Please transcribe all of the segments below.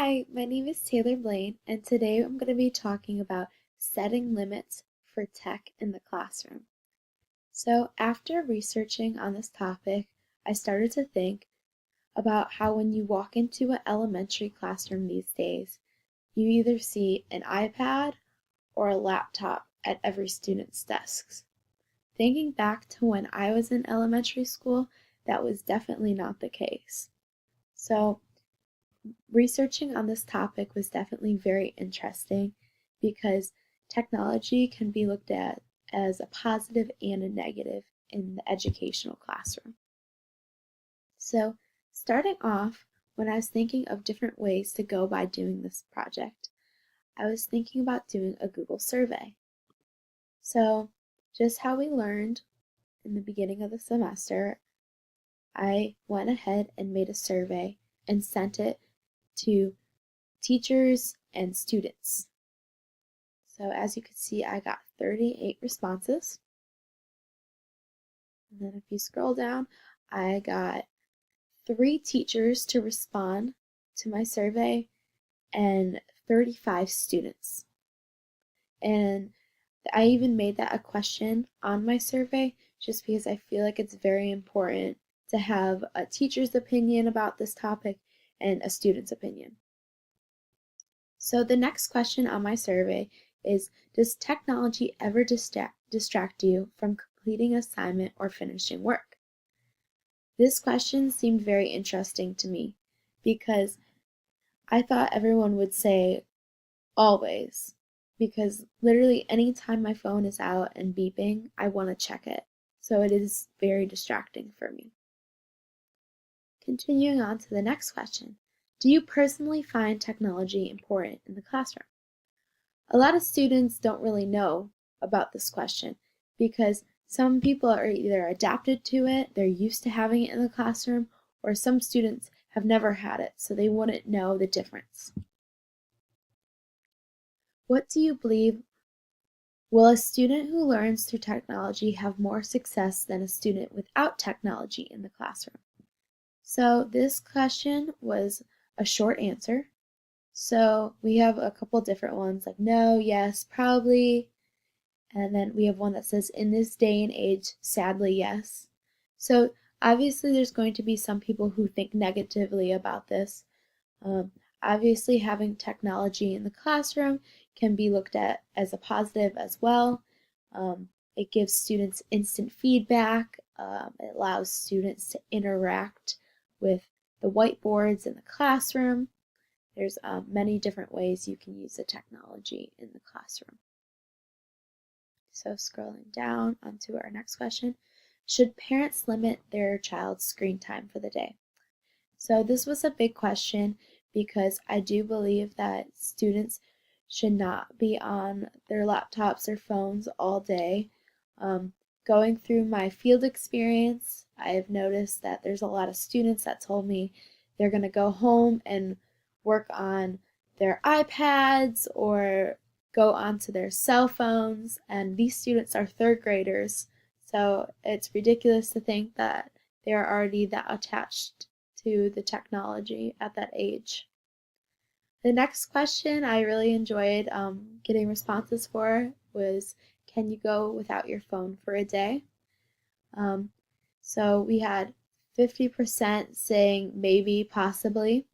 Hi, my name is Taylor Blaine, and today I'm going to be talking about setting limits for tech in the classroom. So, after researching on this topic, I started to think about how when you walk into an elementary classroom these days, you either see an iPad or a laptop at every student's desks. Thinking back to when I was in elementary school, that was definitely not the case. So, researching on this topic was definitely very interesting because technology can be looked at as a positive and a negative in the educational classroom. So, starting off, when I was thinking of different ways to go by doing this project, I was thinking about doing a Google survey. So, just how we learned in the beginning of the semester, I went ahead and made a survey and sent it to teachers and students. So as you can see, I got 38 responses. And then if you scroll down, I got 3 teachers to respond to my survey and 35 students. And I even made that a question on my survey just because I feel like it's very important to have a teacher's opinion about this topic and a student's opinion. So the next question on my survey is, does technology ever distract you from completing an assignment or finishing work? This question seemed very interesting to me because I thought everyone would say always, because literally anytime my phone is out and beeping, I want to check it. So it is very distracting for me. Continuing on to the next question. Do you personally find technology important in the classroom? A lot of students don't really know about this question because some people are either adapted to it, they're used to having it in the classroom, or some students have never had it, so they wouldn't know the difference. What do you believe? Will a student who learns through technology have more success than a student without technology in the classroom? So this question was a short answer. So we have a couple different ones like no, yes, probably, and then we have one that says in this day and age, sadly, yes. So obviously there's going to be some people who think negatively about this. Obviously having technology in the classroom can be looked at as a positive as well. It gives students instant feedback. It allows students to interact with the whiteboards in the classroom. There's many different ways you can use the technology in the classroom. So scrolling down onto our next question, should parents limit their child's screen time for the day? So this was a big question because I do believe that students should not be on their laptops or phones all day. Going through my field experience, I've noticed that there's a lot of students that told me they're going to go home and work on their iPads or go onto their cell phones, and these students are third graders, so it's ridiculous to think that they are already that attached to the technology at that age. The next question I really enjoyed getting responses for was, can you go without your phone for a day? So we had 50% saying maybe, possibly,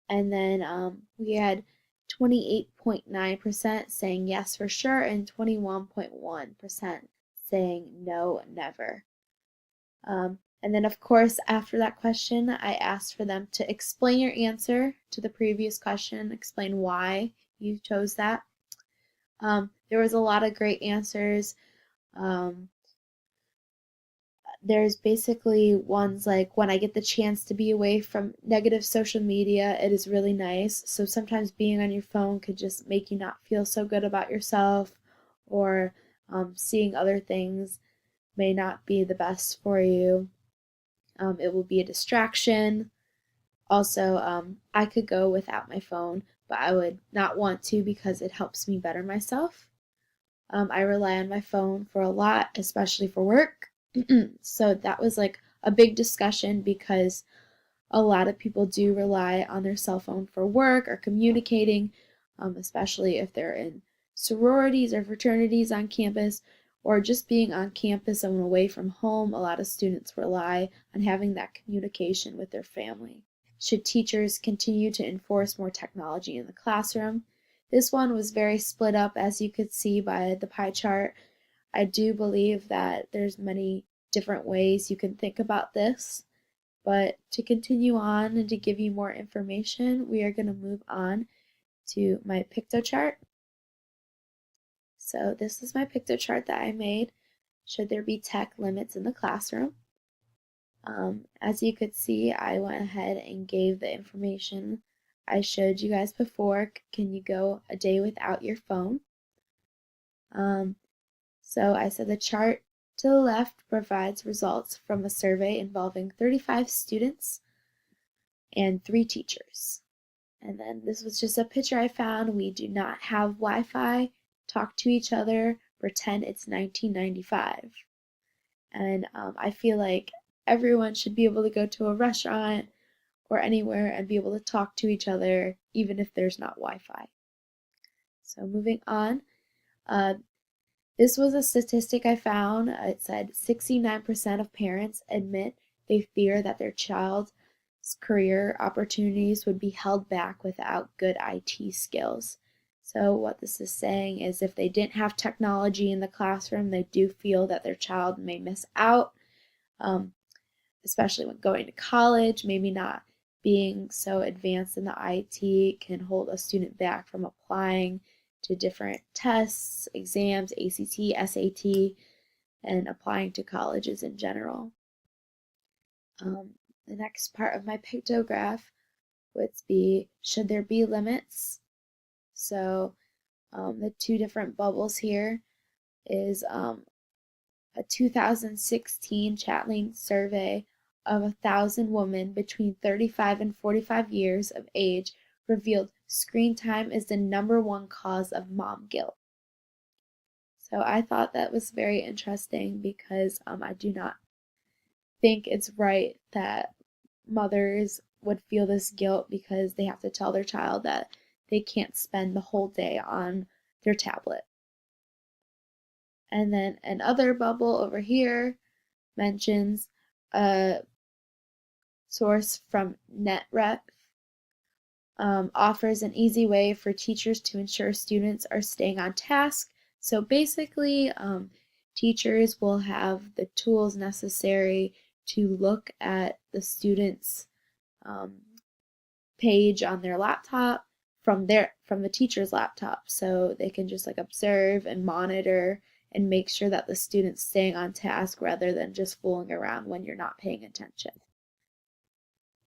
and then we had 28.9% saying yes for sure, and 21.1% saying no, never. And then, of course, after that question, I asked for them to explain your answer to the previous question, explain why you chose that. There was a lot of great answers. There's basically ones like, when I get the chance to be away from negative social media, it is really nice. So sometimes being on your phone could just make you not feel so good about yourself, or seeing other things may not be the best for you. It will be a distraction. Also, I could go without my phone, but I would not want to because it helps me better myself. I rely on my phone for a lot, especially for work. So that was like a big discussion because a lot of people do rely on their cell phone for work or communicating, especially if they're in sororities or fraternities on campus, or just being on campus and away from home. A lot of students rely on having that communication with their family. Should teachers continue to enforce more technology in the classroom? This one was very split up, as you could see by the pie chart. I do believe that there's many different ways you can think about this. But to continue on and to give you more information, we are going to move on to my picto chart. So this is my picto chart that I made. Should there be tech limits in the classroom? As you could see, I went ahead and gave the information I showed you guys before. Can you go a day without your phone? So I said the chart to the left provides results from a survey involving 35 students and 3 teachers. And then this was just a picture I found. We do not have Wi-Fi. Talk to each other. Pretend it's 1995. And I feel like everyone should be able to go to a restaurant or anywhere and be able to talk to each other, even if there's not Wi-Fi. So moving on. This was a statistic I found. It said 69% of parents admit they fear that their child's career opportunities would be held back without good IT skills. So what this is saying is if they didn't have technology in the classroom, they do feel that their child may miss out, especially when going to college. Maybe not being so advanced in the IT can hold a student back from applying to different tests, exams, ACT, SAT, and applying to colleges in general. The next part of my pictograph would be, should there be limits? So the 2 different bubbles here is a 2016 Chatelaine survey of 1,000 women between 35 and 45 years of age revealed screen time is the #1 cause of mom guilt. So I thought that was very interesting because I do not think it's right that mothers would feel this guilt because they have to tell their child that they can't spend the whole day on their tablet. And then another bubble over here mentions a source from NetRep, offers an easy way for teachers to ensure students are staying on task. So basically, teachers will have the tools necessary to look at the students' page on their laptop from the teacher's laptop, so they can just like observe and monitor and make sure that the student's staying on task rather than just fooling around when you're not paying attention.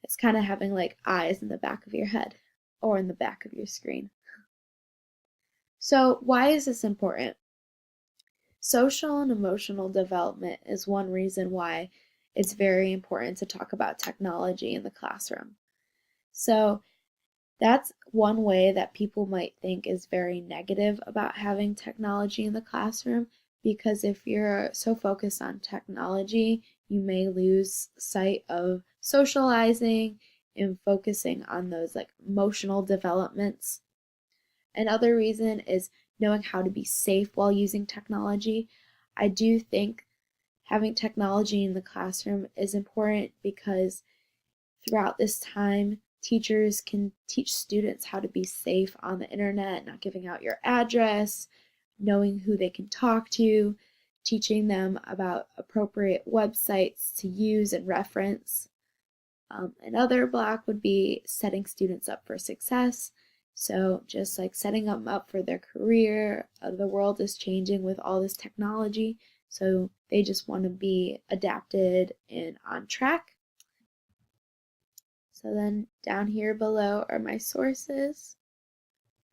It's kind of having like eyes in the back of your head or in the back of your screen. So why is this important? Social and emotional development is one reason why it's very important to talk about technology in the classroom. So that's one way that people might think is very negative about having technology in the classroom, because if you're so focused on technology, you may lose sight of socializing and focusing on those like emotional developments. Another reason is knowing how to be safe while using technology. I do think having technology in the classroom is important because throughout this time, teachers can teach students how to be safe on the internet, not giving out your address, knowing who they can talk to, teaching them about appropriate websites to use and reference. Another block would be setting students up for success. So just like setting them up for their career, the world is changing with all this technology, so they just want to be adapted and on track. So then down here below are my sources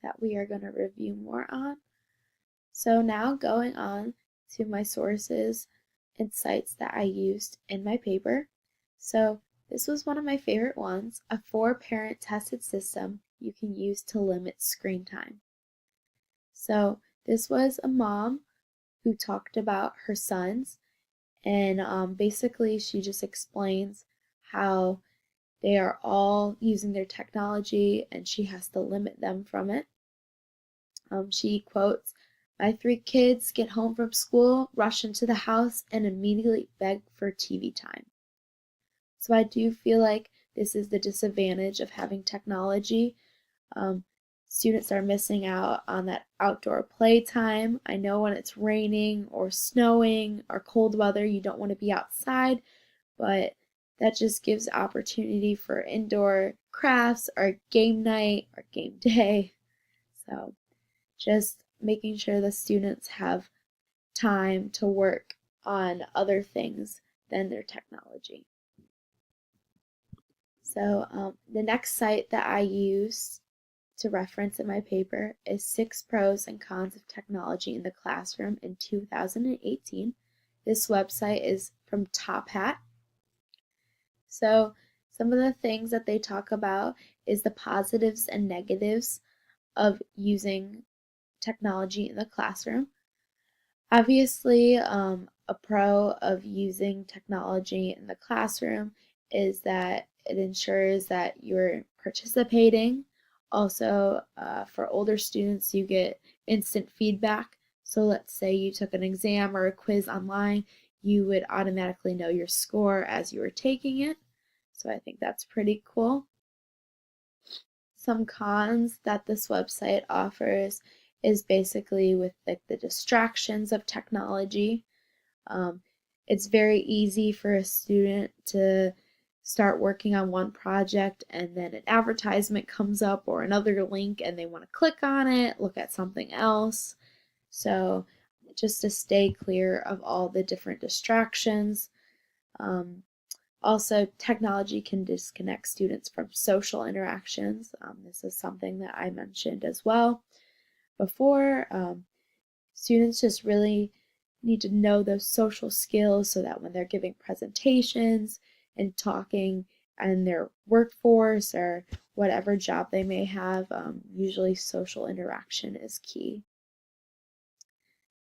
that we are going to review more on. So now going on to my sources and sites that I used in my paper. So this was one of my favorite ones, a 4-parent tested system you can use to limit screen time. So this was a mom who talked about her sons, and basically she just explains how They are all using their technology and she has to limit them from it. She quotes, "My three kids get home from school, rush into the house, and immediately beg for TV time." So I do feel like this is the disadvantage of having technology. Um, Students are missing out on that outdoor playtime. I know when it's raining or snowing or cold weather, you don't want to be outside, but that just gives opportunity for indoor crafts or game night or game day. So just making sure the students have time to work on other things than their technology. So the next site that I use to reference in my paper is 6 Pros and Cons of Technology in the Classroom in 2018. This website is from Top Hat. So some of the things that they talk about is the positives and negatives of using technology in the classroom. Obviously, a pro of using technology in the classroom is that it ensures that you're participating. Also, for older students, you get instant feedback. So let's say you took an exam or a quiz online, you would automatically know your score as you were taking it. So I think that's pretty cool. Some cons that this website offers is basically with like the distractions of technology. Um, it's very easy for a student to start working on one project and then an advertisement comes up or another link and they want to click on it, look at something else. So just to stay clear of all the different distractions. Also, technology can disconnect students from social interactions. This is something that I mentioned as well before. Students just really need to know those social skills so that when they're giving presentations and talking in their workforce or whatever job they may have, usually social interaction is key.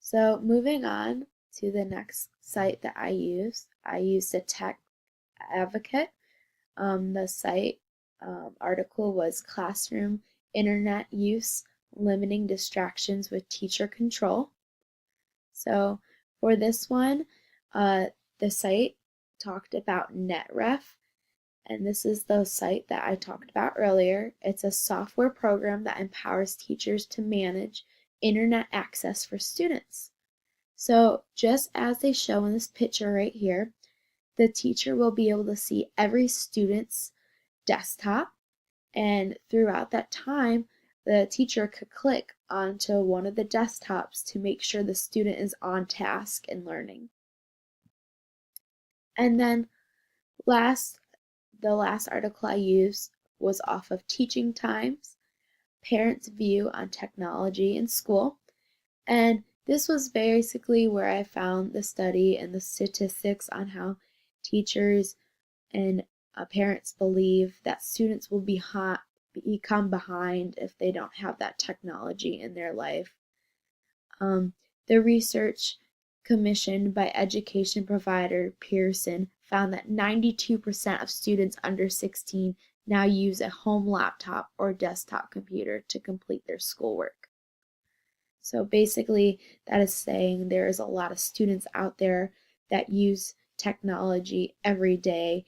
So moving on to the next site that I use the Tech Advocate. The site article was Classroom Internet Use Limiting Distractions with Teacher Control. So for this one, the site talked about NetRef, and this is the site that I talked about earlier. It's a software program that empowers teachers to manage internet access for students. So just as they show in this picture right here, the teacher will be able to see every student's desktop, and throughout that time, the teacher could click onto one of the desktops to make sure the student is on task and learning. And then the last article I used was off of Teaching Times, Parents' View on Technology in School. And this was basically where I found the study and the statistics on how teachers and parents believe that students will become behind if they don't have that technology in their life. The research commissioned by education provider Pearson found that 92% of students under 16 now use a home laptop or desktop computer to complete their schoolwork. So basically, that is saying there is a lot of students out there that use technology every day